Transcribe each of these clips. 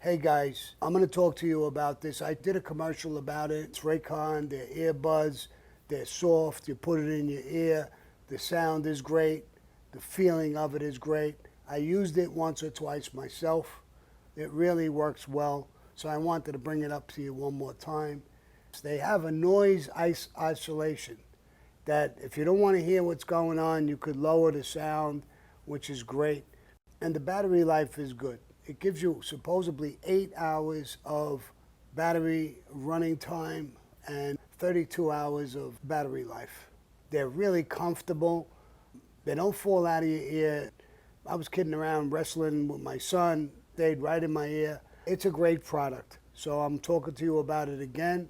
Hey guys, I'm going to talk to you about this. I did a commercial about it. It's Raycon, they're earbuds, they're soft, you put it in your ear, the sound is great, the feeling of it is great. I used it once or twice myself. It really works well, so I wanted to bring it up to you one more time. They have a noise isolation that if you don't want to hear what's going on, you could lower the sound, which is great. And the battery life is good. It gives you supposedly 8 hours of battery running time and 32 hours of battery life. They're really comfortable. They don't fall out of your ear. I was kidding around wrestling with my son. They'd right in my ear. It's a great product. So I'm talking to you about it again.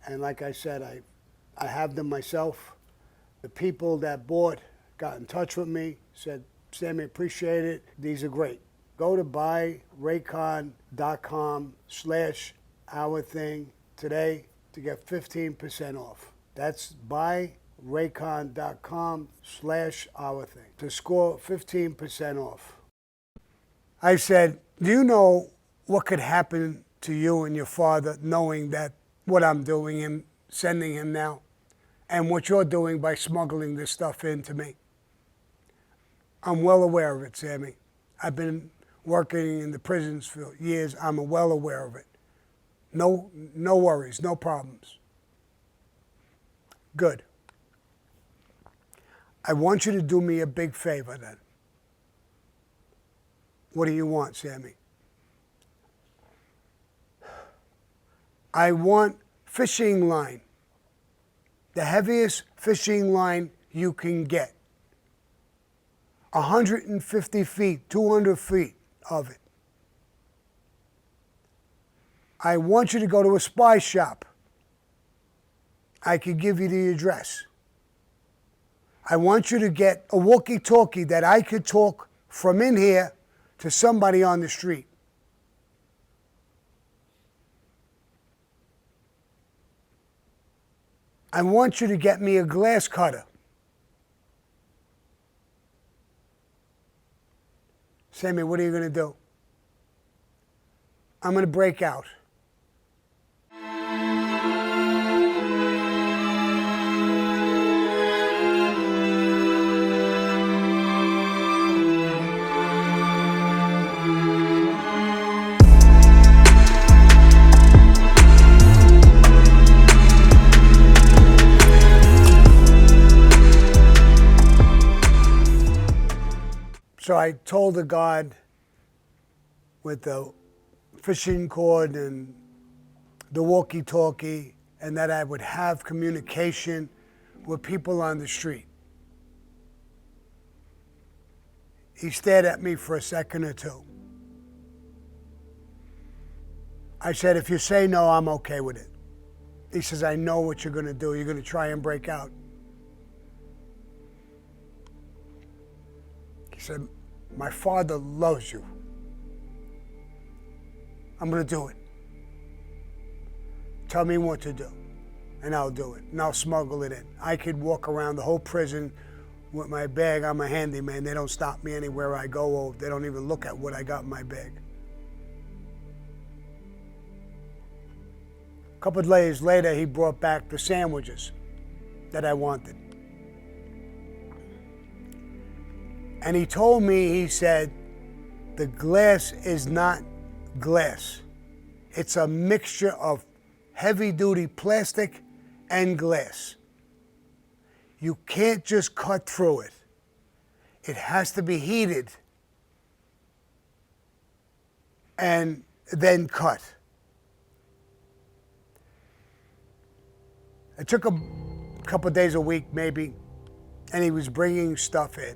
And like I said, I have them myself. The people that bought got in touch with me, said, Sammy, appreciate it. These are great. Go to buyraycon.com/ourthing today to get 15% off. That's buyraycon.com/ourthing to score 15% off. I said, do you know what could happen to you and your father knowing that what I'm doing and sending him now and what you're doing by smuggling this stuff into me? I'm well aware of it, Sammy. I've been working in the prisons for years. I'm well aware of it. No worries, no problems. Good. I want you to do me a big favor then. What do you want, Sammy? I want fishing line, the heaviest fishing line you can get. 150 feet, 200 feet of it. I want you to go to a spy shop. I could give you the address. I want you to get a walkie-talkie that I could talk from in here to somebody on the street. I want you to get me a glass cutter. Sammy, what are you going to do? I'm going to break out. So I told the guard with the fishing cord and the walkie-talkie and that I would have communication with people on the street. He stared at me for a second or two. I said, if you say no, I'm okay with it. He says, I know what you're going to do. You're going to try and break out. He said, my father loves you. I'm going to do it. Tell me what to do, and I'll do it, and I'll smuggle it in. I could walk around the whole prison with my bag. I'm a handyman. They don't stop me anywhere I go, or they don't even look at what I got in my bag. A couple of days later, he brought back the sandwiches that I wanted. And he told me, he said, the glass is not glass. It's a mixture of heavy-duty plastic and glass. You can't just cut through it. It has to be heated and then cut. It took a couple of days a week maybe, and he was bringing stuff in.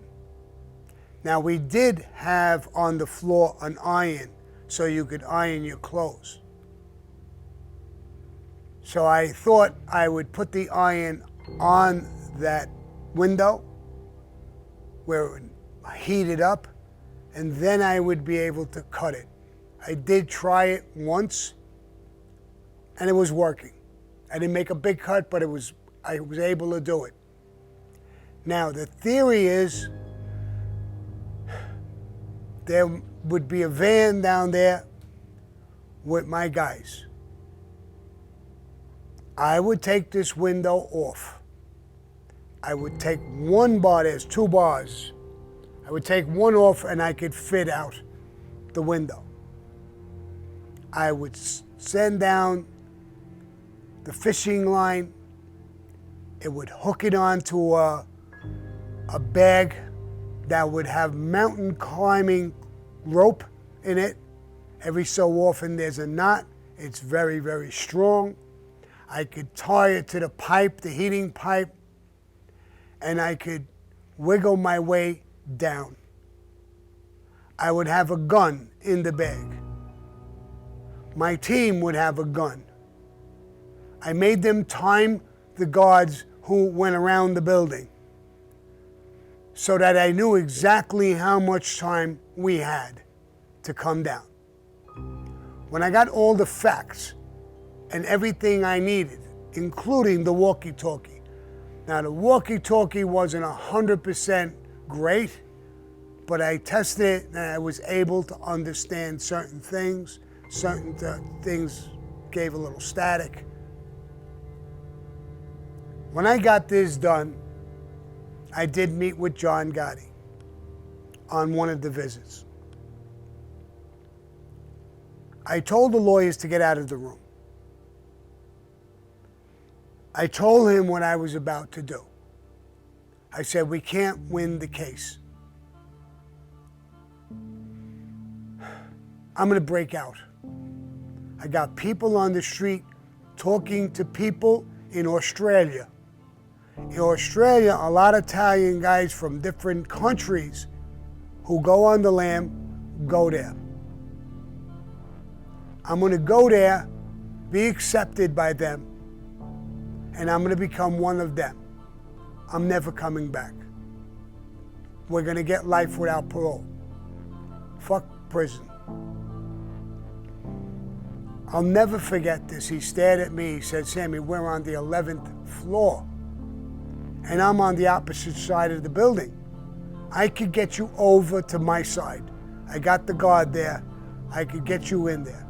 Now, we did have on the floor an iron so you could iron your clothes. So I thought I would put the iron on that window where it would heat it up, and then I would be able to cut it. I did try it once, and it was working. I didn't make a big cut, but I was able to do it. Now, the theory is there would be a van down there with my guys. I would take this window off. I would take one bar, there's 2 bars. I would take one off and I could fit out the window. I would send down the fishing line. It would hook it onto a bag that would have mountain climbing rope in it. Every so often there's a knot. It's very, very strong. I could tie it to the pipe, the heating pipe, and I could wiggle my way down. I would have a gun in the bag. My team would have a gun. I made them time the guards who went around the building so that I knew exactly how much time we had to come down. When I got all the facts and everything I needed, including the walkie-talkie. Now, the walkie-talkie wasn't 100% great, but I tested it and I was able to understand certain things. Certain things gave a little static. When I got this done, I did meet with John Gotti on one of the visits. I told the lawyers to get out of the room. I told him what I was about to do. I said, we can't win the case. I'm going to break out. I got people on the street talking to people in Australia. In Australia, a lot of Italian guys from different countries who go on the lam go there. I'm going to go there, be accepted by them, and I'm going to become one of them. I'm never coming back. We're going to get life without parole. Fuck prison. I'll never forget this. He stared at me. He said, Sammy, we're on the 11th floor. And I'm on the opposite side of the building. I could get you over to my side. I got the guard there. I could get you in there.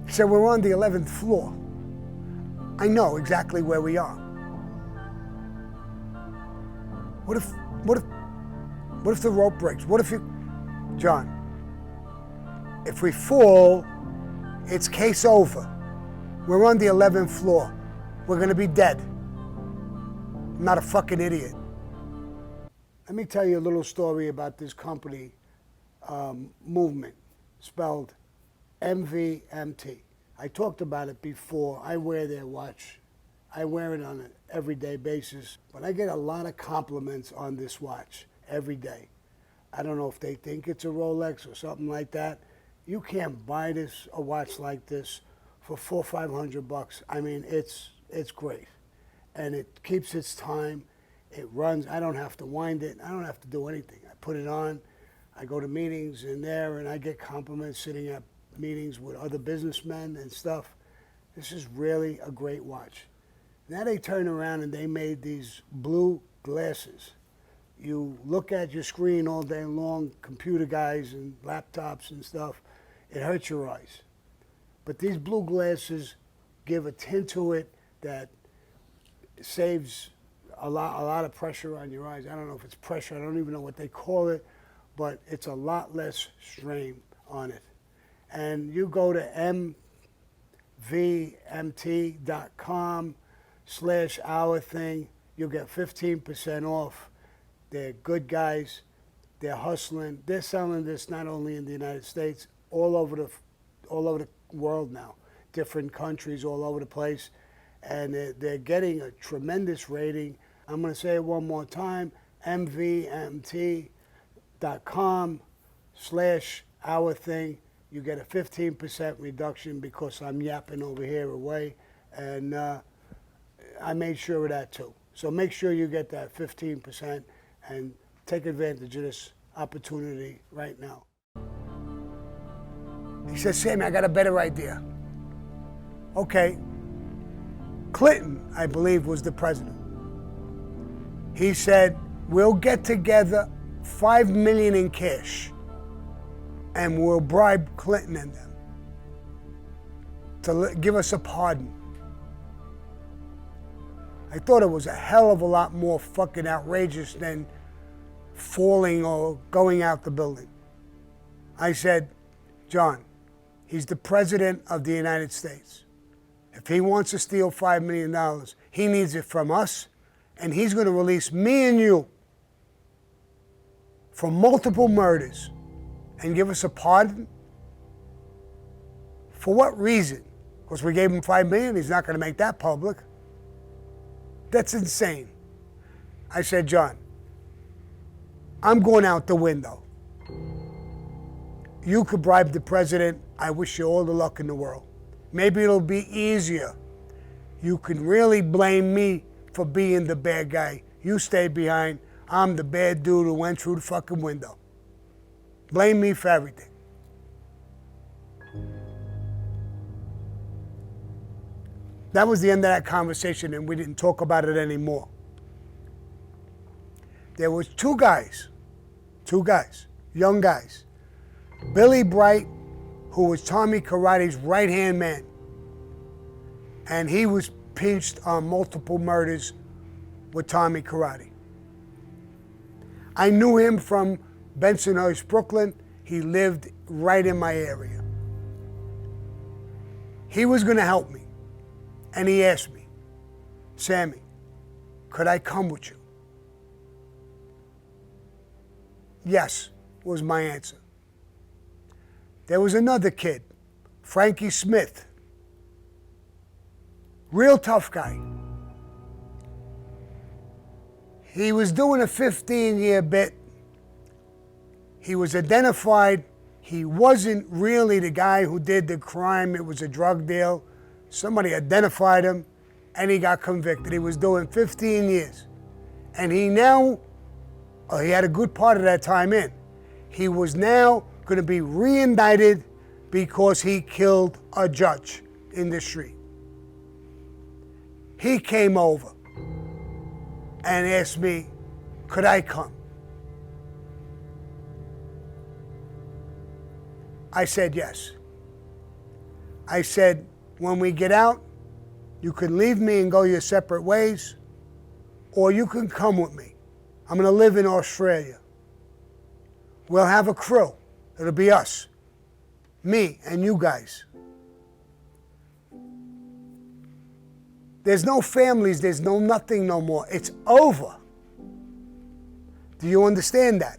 He said, we're on the 11th floor. I know exactly where we are. What if the rope breaks? What if John, if we fall, it's case over. We're on the 11th floor. We're going to be dead. I'm not a fucking idiot. Let me tell you a little story about this company, Movement, spelled MVMT. I talked about it before. I wear their watch. I wear it on an everyday basis, but I get a lot of compliments on this watch every day. I don't know if they think it's a Rolex or something like that. You can't buy a watch like this for $400 or $500. I mean, it's great. And it keeps its time. It runs. I don't have to wind it. I don't have to do anything. I put it on. I go to meetings in there, and I get compliments sitting at meetings with other businessmen and stuff. This is really a great watch. Now they turn around and they made these blue glasses. You look at your screen all day long, computer guys and laptops and stuff, it hurts your eyes. But these blue glasses give a tint to it that saves a lot of pressure on your eyes. I don't know if it's pressure, I don't even know what they call it, but it's a lot less strain on it. And you go to mvmt.com/our-thing, you'll get 15% off. They're good guys, they're hustling, they're selling this not only in the United States, all over the world now, different countries all over the place, and they're getting a tremendous rating. I'm going to say it one more time, mvmt.com/our-thing. You get a 15% reduction because I'm yapping over here away, and I made sure of that too. So make sure you get that 15% and take advantage of this opportunity right now. He says, Sammy, I got a better idea. Okay. Clinton, I believe, was the president. He said, we'll get together $5 million in cash. and we'll bribe Clinton and them to give us a pardon. I thought it was a hell of a lot more fucking outrageous than falling or going out the building. I said, John, he's the president of the United States. If he wants to steal $5 million, he needs it from us, and he's going to release me and you for multiple murders and give us a pardon? For what reason? Because we gave him $5 million, he's not going to make that public. That's insane. I said, John, I'm going out the window. You could bribe the president. I wish you all the luck in the world. Maybe it'll be easier. You can really blame me for being the bad guy. You stay behind. I'm the bad dude who went through the fucking window. Blame me for everything. That was the end of that conversation, and we didn't talk about it anymore. There was two guys, young guys. Billy Bright, who was Tommy Karate's right-hand man, and he was pinched on multiple murders with Tommy Karate. I knew him from Bensonhurst, Brooklyn. He lived right in my area. He was going to help me. And he asked me, Sammy, could I come with you? Yes, was my answer. There was another kid, Frankie Smith. Real tough guy. He was doing a 15-year bit. He was identified. He wasn't really the guy who did the crime. It was a drug deal. Somebody identified him, and he got convicted. He was doing 15 years. And he now, he had a good part of that time in. He was now going to be re-indicted because he killed a judge in the street. He came over and asked me, could I come? I said yes. I said, when we get out, you can leave me and go your separate ways, or you can come with me. I'm going to live in Australia. We'll have a crew. It'll be us, me and you guys. There's no families, there's no nothing no more. It's over. Do you understand that?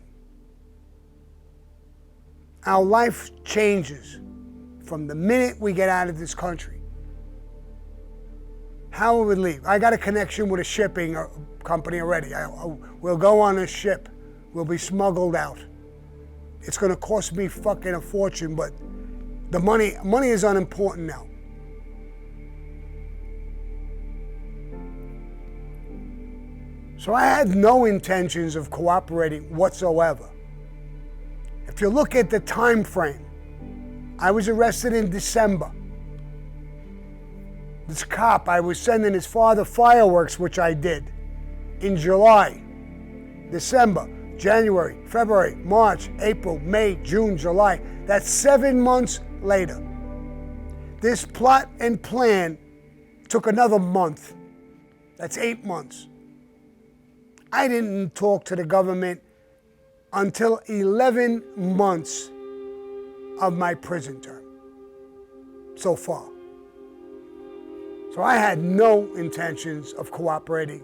Our life changes from the minute we get out of this country. How will we leave? I got a connection with a shipping company already. We'll go on a ship. We'll be smuggled out. It's going to cost me fucking a fortune, but the money is unimportant now. So I had no intentions of cooperating whatsoever. If you look at the time frame, I was arrested in December. This cop, I was sending his father fireworks, which I did, in July, December, January, February, March, April, May, June, July. That's 7 months later. This plot and plan took another month. That's 8 months. I didn't talk to the government until 11 months of my prison term so far. So I had no intentions of cooperating.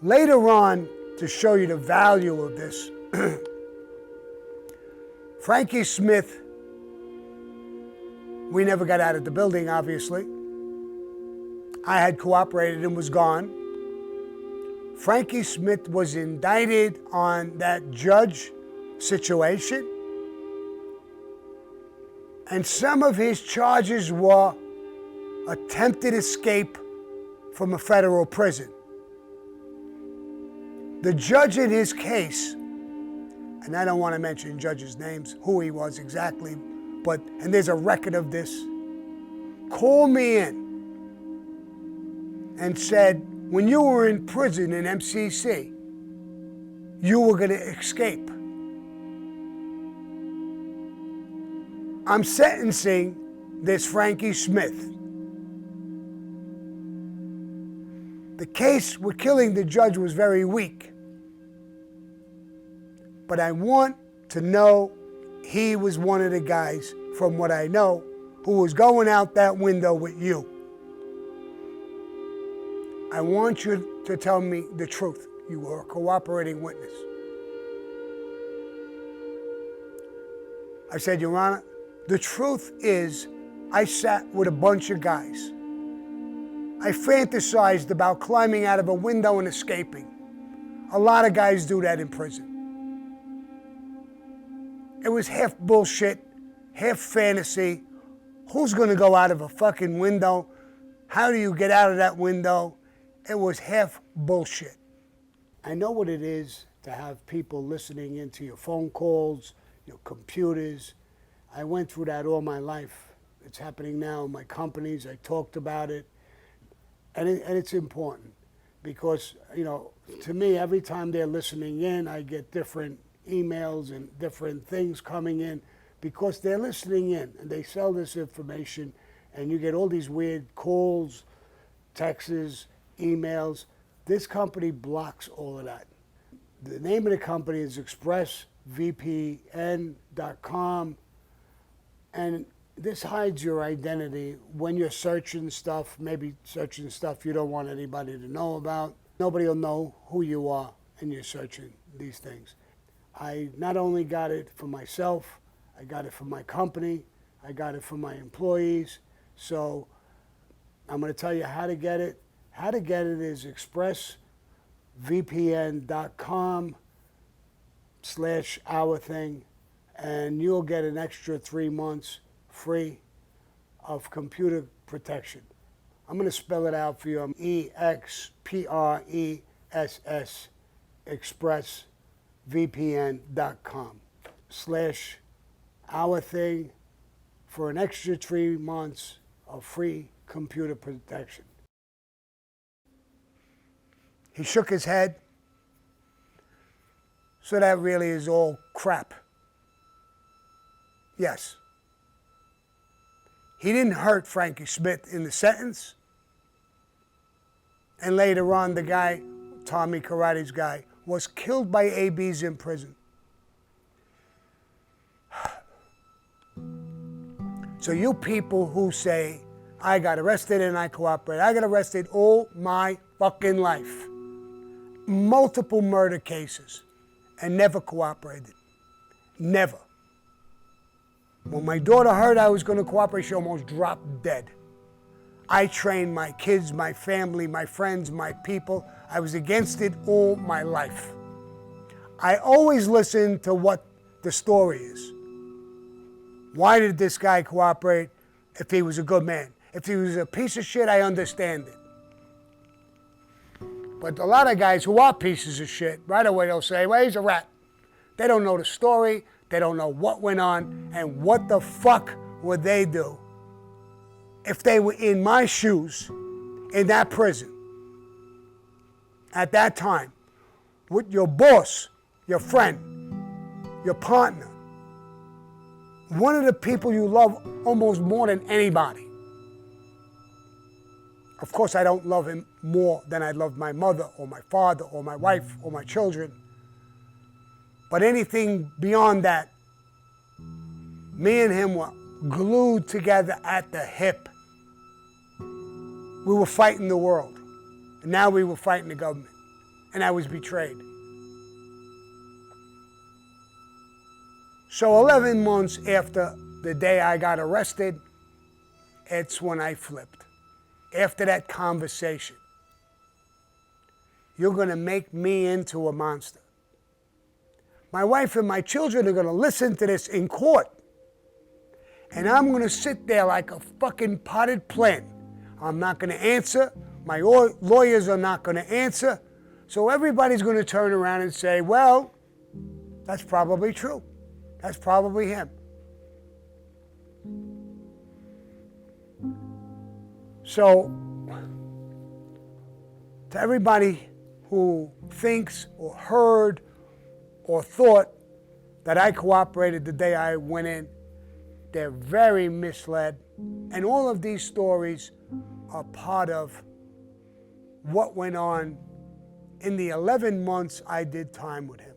Later on, to show you the value of this, Frankie Smith, we never got out of the building, obviously. I had cooperated and was gone. Frankie Smith was indicted on that judge situation, and some of his charges were attempted escape from a federal prison. The judge in his case, and I don't want to mention judges' names, who he was exactly, and there's a record of this, called me in and said, when you were in prison in MCC, you were going to escape. I'm sentencing this Frankie Smith. The case with killing the judge was very weak. But I want to know he was one of the guys, from what I know, who was going out that window with you. I want you to tell me the truth. You were a cooperating witness. I said, Your Honor, the truth is I sat with a bunch of guys. I fantasized about climbing out of a window and escaping. A lot of guys do that in prison. It was half bullshit, half fantasy. Who's going to go out of a fucking window? How do you get out of that window? It was half bullshit. I know what it is to have people listening into your phone calls, your computers. I went through that all my life. It's happening now in my companies. I talked about it. And it's important because, you know, to me, every time they're listening in, I get different emails and different things coming in because they're listening in and they sell this information and you get all these weird calls, texts, emails. This company blocks all of that. The name of the company is expressvpn.com, and this hides your identity when you're searching stuff, maybe searching stuff you don't want anybody to know about. Nobody will know who you are and you're searching these things. I not only got it for myself, I got it for my company, I got it for my employees. So I'm going to tell you how to get it. How to get it is expressvpn.com/ourthing, and you'll get an extra 3 months free of computer protection. I'm going to spell it out for you. EXPRESS, expressvpn.com/ourthing for an extra 3 months of free computer protection. He shook his head. So that really is all crap. Yes. He didn't hurt Frankie Smith in the sentence. And later on, the guy, Tommy Karate's guy, was killed by ABs in prison. So you people who say, I got arrested and I cooperated. I got arrested all my fucking life. Multiple murder cases and never cooperated. Never. When my daughter heard I was going to cooperate, she almost dropped dead. I trained my kids, my family, my friends, my people. I was against it all my life. I always listen to what the story is. Why did this guy cooperate if he was a good man? If he was a piece of shit, I understand it. But a lot of guys who are pieces of shit, right away they'll say, well, he's a rat. They don't know the story. They don't know what went on. And what the fuck would they do if they were in my shoes in that prison at that time with your boss, your friend, your partner, one of the people you love almost more than anybody. Of course, I don't love him more than I love my mother or my father or my wife or my children. But anything beyond that, me and him were glued together at the hip. We were fighting the world. And now we were fighting the government. And I was betrayed. So 11 months after the day I got arrested, it's when I flipped. After that conversation, you're going to make me into a monster. My wife and my children are going to listen to this in court. And I'm going to sit there like a fucking potted plant. I'm not going to answer. My lawyers are not going to answer. So everybody's going to turn around and say, well, that's probably true. That's probably him. So, to everybody who thinks or heard or thought that I cooperated the day I went in, They're very misled. And all of these stories are part of what went on in the 11 months I did time with him.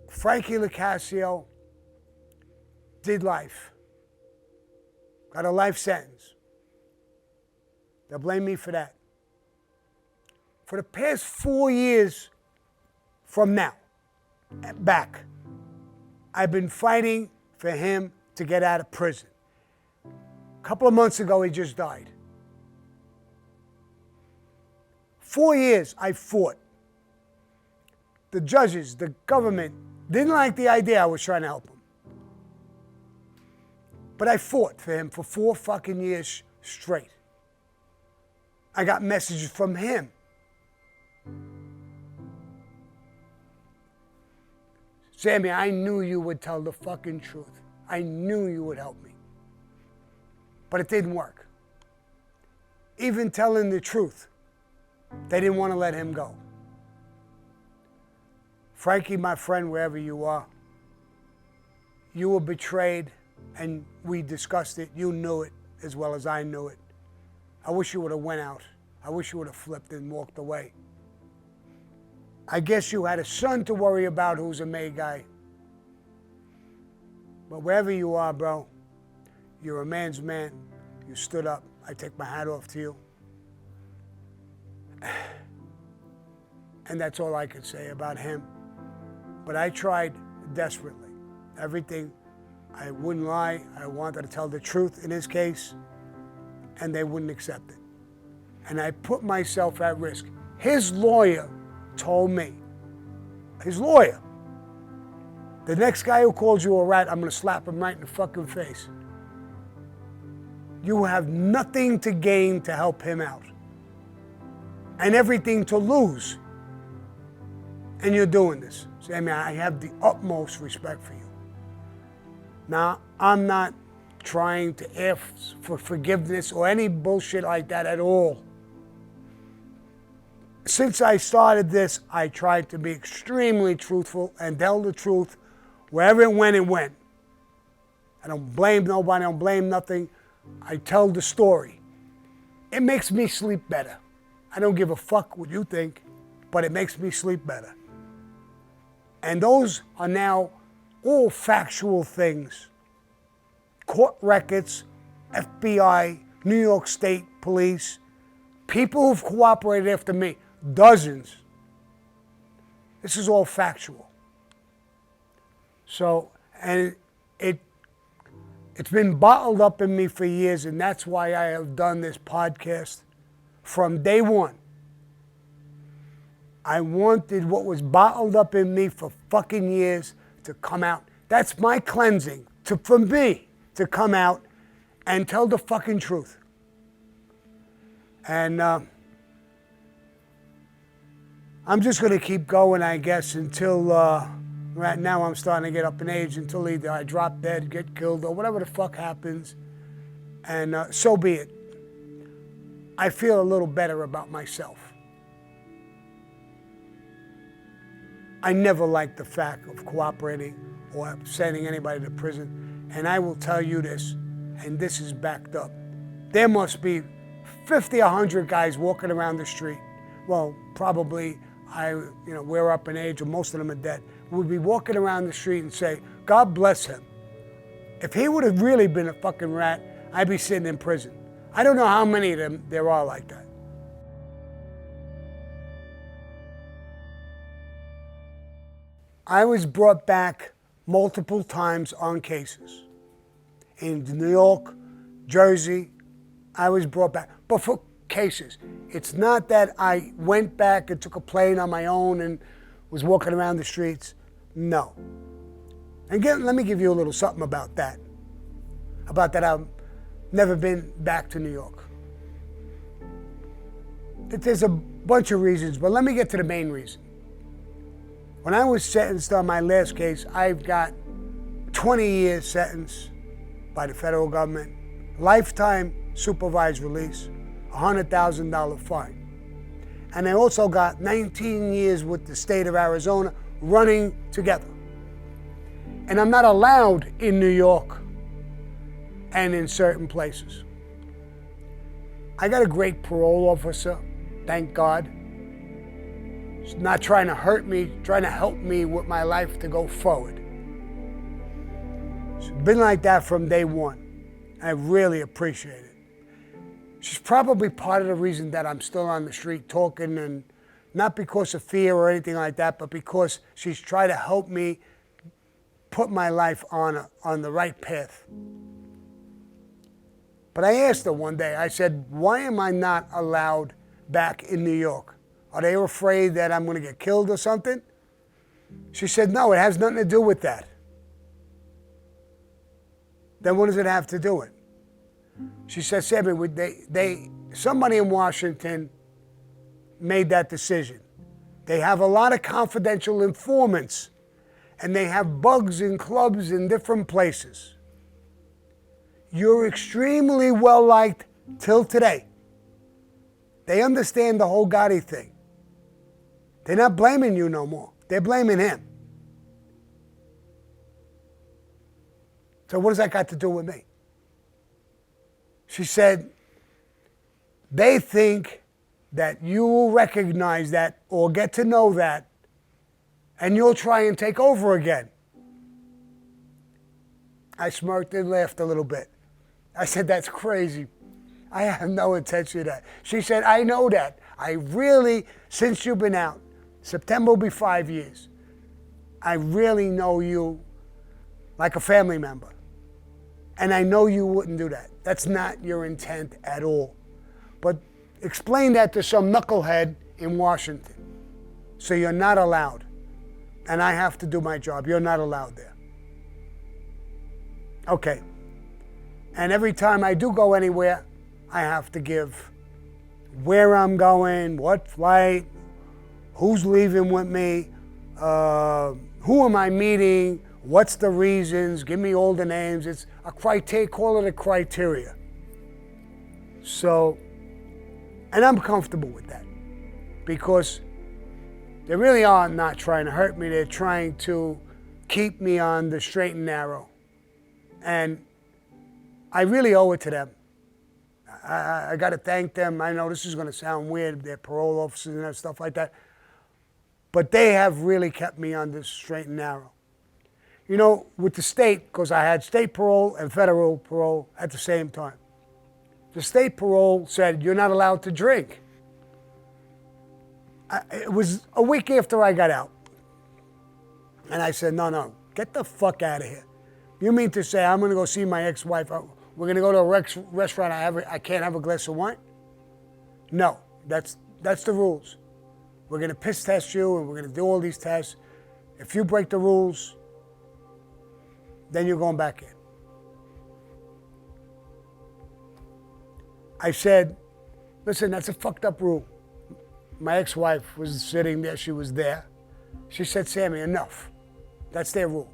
Frankie LaCasio did life. Got a life sentence. They'll blame me for that. For the past 4 years from now, back, I've been fighting for him to get out of prison. A couple of months ago, he just died. 4 years I fought. The judges, the government, didn't like the idea I was trying to help him. But I fought for him for 4 fucking years straight. I got messages from him. Sammy, I knew you would tell the fucking truth. I knew you would help me. But it didn't work. Even telling the truth, they didn't want to let him go. Frankie, my friend, wherever you are, you were betrayed, and we discussed it. You knew it as well as I knew it. I wish you would have went out. I wish you would have flipped and walked away. I guess you had a son to worry about who's a May guy. But wherever you are, bro, you're a man's man. You stood up. I take my hat off to you. And that's all I could say about him. But I tried desperately. Everything. I wouldn't lie. I wanted to tell the truth in his case. And they wouldn't accept it. And I put myself at risk. His lawyer told me, his lawyer, the next guy who calls you a rat, I'm going to slap him right in the fucking face. You have nothing to gain to help him out. And everything to lose. And you're doing this. Sammy, I have the utmost respect for you. Now, I'm not trying to ask for forgiveness or any bullshit like that at all. Since I started this, I tried to be extremely truthful and tell the truth wherever it went, it went. I don't blame nobody, I don't blame nothing. I tell the story. It makes me sleep better. I don't give a fuck what you think, but it makes me sleep better. And those are now all factual things. Court records, FBI, New York State Police, people who've cooperated after me, dozens. This is all factual. So, and it's been bottled up in me for years, and that's why I have done this podcast from day one. I wanted what was bottled up in me for fucking years to come out. That's my cleansing, for me, to come out and tell the fucking truth. And I'm just going to keep going, I guess, until right now I'm starting to get up in age, until either I drop dead, get killed, or whatever the fuck happens. And so be it. I feel a little better about myself. I never liked the fact of cooperating or sending anybody to prison. And I will tell you this, and this is backed up. There must be 50, 100 guys walking around the street. Well, probably, we're up in age, or most of them are dead. Would be walking around the street and say, God bless him. If he would have really been a fucking rat, I'd be sitting in prison. I don't know how many of them there are like that. I was brought back multiple times on cases. In New York, Jersey, I was brought back. But for cases. It's not that I went back and took a plane on my own and was walking around the streets. No. And again, let me give you a little something about that. About that I've never been back to New York. There's a bunch of reasons, but let me get to the main reason. When I was sentenced on my last case, I've got 20 years sentence by the federal government, lifetime supervised release, $100,000 fine. And I also got 19 years with the state of Arizona running together. And I'm not allowed in New York and in certain places. I got a great parole officer, thank God. He's not trying to hurt me, trying to help me with my life to go forward. It's been like that from day one. I really appreciate it. She's probably part of the reason that I'm still on the street talking, and not because of fear or anything like that, but because she's trying to help me put my life on the right path. But I asked her one day, I said, why am I not allowed back in New York? Are they afraid that I'm going to get killed or something? She said, no, it has nothing to do with that. Then what does it have to do with? She said, Sammy, somebody in Washington made that decision. They have a lot of confidential informants, and they have bugs in clubs in different places. You're extremely well liked till today. They understand the whole Gotti thing. They're not blaming you no more. They're blaming him. So what does that got to do with me? She said, they think that you will recognize that or get to know that, and you'll try and take over again. I smirked and laughed a little bit. I said, that's crazy. I have no intention of that. She said, I know that. I really, since you've been out, September will be 5 years, I really know you like a family member. And I know you wouldn't do that. That's not your intent at all. But explain that to some knucklehead in Washington. So you're not allowed. And I have to do my job. You're not allowed there. Okay. And every time I do go anywhere, I have to give where I'm going, what flight, who's leaving with me, who am I meeting, what's the reasons, give me all the names. It's a criteria, call it a criteria. So, and I'm comfortable with that because they really are not trying to hurt me. They're trying to keep me on the straight and narrow. And I really owe it to them. I got to thank them. I know this is going to sound weird, they're parole officers and stuff like that. But they have really kept me on the straight and narrow. You know, with the state, because I had state parole and federal parole at the same time. The state parole said, you're not allowed to drink. It was a week after I got out. And I said, no, get the fuck out of here. You mean to say I'm going to go see my ex-wife, we're going to go to a restaurant, I can't have a glass of wine? No, that's the rules. We're going to piss test you and we're going to do all these tests. If you break the rules, then you're going back in. I said, listen, that's a fucked up rule. My ex-wife was sitting there, she was there. She said, Sammy, enough. That's their rule.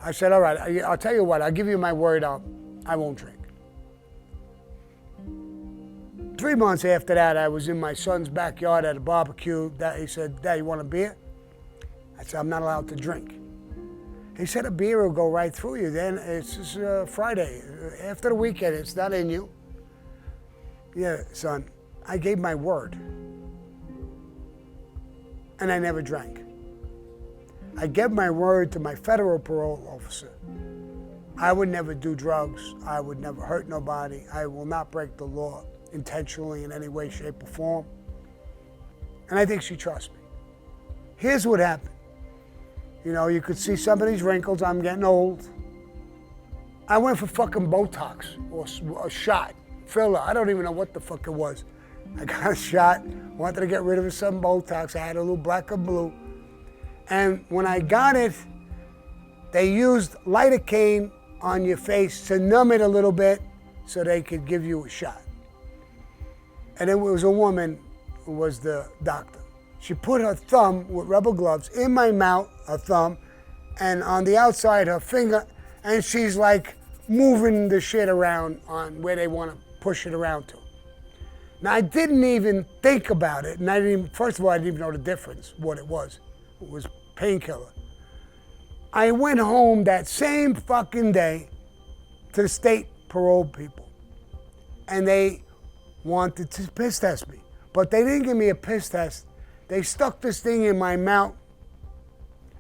I said, all right, I'll tell you what, I'll give you my word, I won't drink. 3 months after that, I was in my son's backyard at a barbecue. He said, Dad, you want a beer? I said, I'm not allowed to drink. He said, a beer will go right through you. Then it's just Friday. After the weekend, it's not in you. Yeah, son, I gave my word. And I never drank. I gave my word to my federal parole officer. I would never do drugs. I would never hurt nobody. I will not break the law intentionally in any way, shape, or form. And I think she trusts me. Here's what happened. You know, you could see some of these wrinkles. I'm getting old. I went for fucking Botox or a shot, filler. I don't even know what the fuck it was. I got a shot, wanted to get rid of some Botox. I had a little black and blue. And when I got it, they used lidocaine on your face to numb it a little bit so they could give you a shot. And it was a woman who was the doctor. She put her thumb with rubber gloves in my mouth, her thumb, and on the outside her finger, and she's like moving the shit around on where they want to push it around to. Now I didn't even think about it, and first of all, I didn't even know the difference, what it was. It was painkiller. I went home that same fucking day to the state parole people, and they wanted to piss test me. But they didn't give me a piss test. They stuck this thing in my mouth.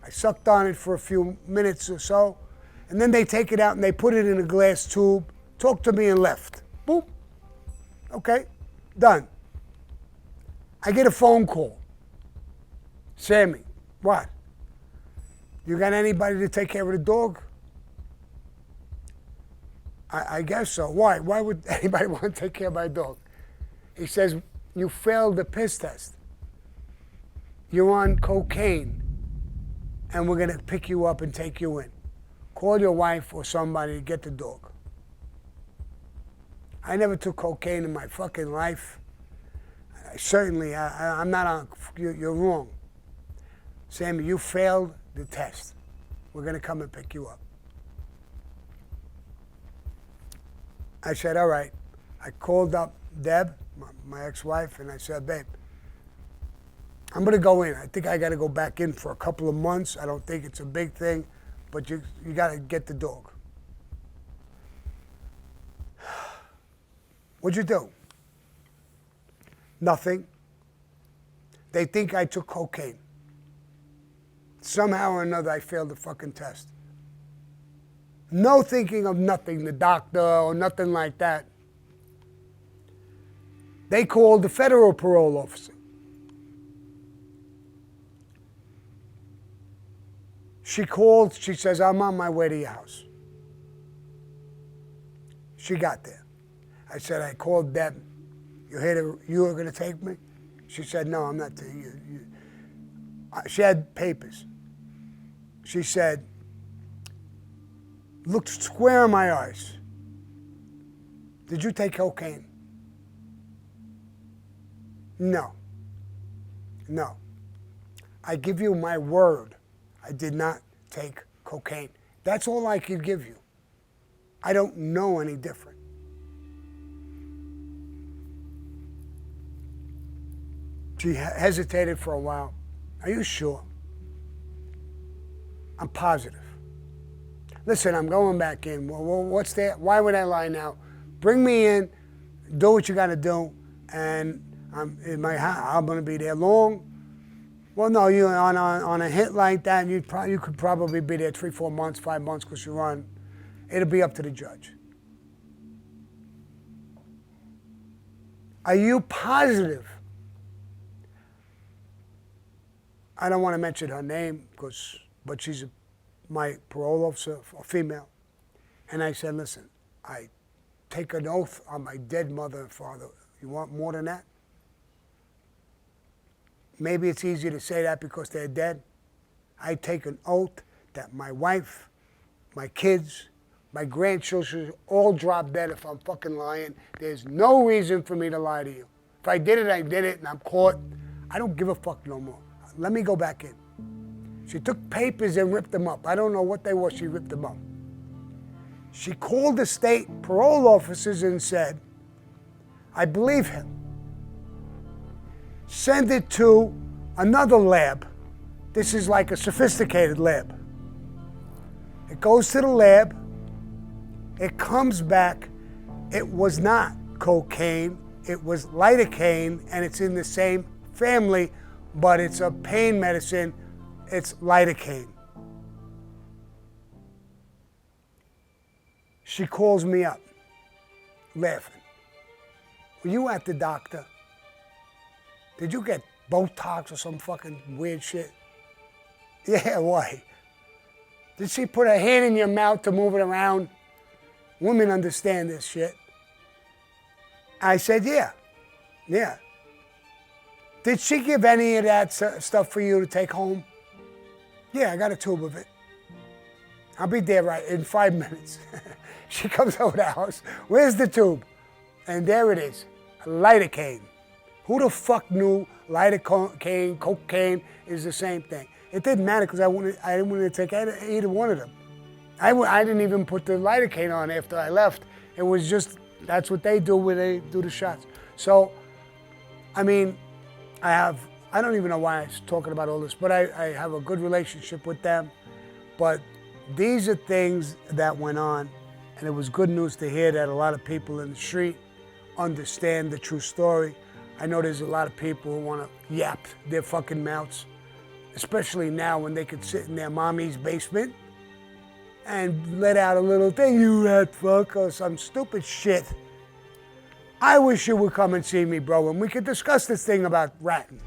I sucked on it for a few minutes or so, and then they take it out and they put it in a glass tube, talked to me and left. Boop. Okay, done. I get a phone call. Sammy, what? You got anybody to take care of the dog? I guess so. Why? Why would anybody want to take care of my dog? He says, you failed the piss test. You're on cocaine, and we're going to pick you up and take you in. Call your wife or somebody to get the dog. I never took cocaine in my fucking life. Certainly, I'm not on, you're wrong. Sammy, you failed the test. We're going to come and pick you up. I said, all right. I called up Deb, my ex-wife, and I said, babe, I'm going to go in. I think I got to go back in for a couple of months. I don't think it's a big thing, but you got to get the dog. What'd you do? Nothing. They think I took cocaine. Somehow or another, I failed the fucking test. No thinking of nothing, the doctor or nothing like that. They called the federal parole officer. She called, she says, I'm on my way to your house. She got there. I said, I called Deb. You were going to take me? She said, no, I'm not taking you. She had papers. She said, looked square in my eyes. Did you take cocaine? No. No. I give you my word. I did not take cocaine. That's all I could give you. I don't know any different. She hesitated for a while. Are you sure? I'm positive. Listen, I'm going back in. Well, what's that? Why would I lie now? Bring me in, do what you got to do, and I'm in my house. I'm going to be there long. Well, no, you on a hit like that, you could probably be there 3, 4 months, 5 months, because you're on. It'll be up to the judge. Are you positive? I don't want to mention her name, but she's my parole officer, a female. And I said, listen, I take an oath on my dead mother and father. You want more than that? Maybe it's easier to say that because they're dead. I take an oath that my wife, my kids, my grandchildren all drop dead if I'm fucking lying. There's no reason for me to lie to you. If I did it, I did it, and I'm caught. I don't give a fuck no more. Let me go back in. She took papers and ripped them up. I don't know what they were. She ripped them up. She called the state parole officers and said, I believe him. Send it to another lab. This is like a sophisticated lab. It goes to the lab. It comes back. It was not cocaine. It was lidocaine, and it's in the same family, but it's a pain medicine. It's lidocaine. She calls me up, laughing. Were you at the doctor? Did you get Botox or some fucking weird shit? Yeah, why? Did she put her hand in your mouth to move it around? Women understand this shit. I said, yeah. Yeah. Did she give any of that stuff for you to take home? Yeah, I got a tube of it. I'll be there right in 5 minutes. She comes over the house. Where's the tube? And there it is, lidocaine. Who the fuck knew lidocaine, cocaine is the same thing? It didn't matter because I didn't want to take either one of them. I didn't even put the lidocaine on after I left. It was just, that's what they do when they do the shots. So, I mean, I have I don't even know why I'm talking about all this, but I have a good relationship with them. But these are things that went on, and it was good news to hear that a lot of people in the street understand the true story. I know there's a lot of people who want to yap their fucking mouths, especially now when they could sit in their mommy's basement and let out a little thing, you rat fuck, or some stupid shit. I wish you would come and see me, bro, and we could discuss this thing about ratting.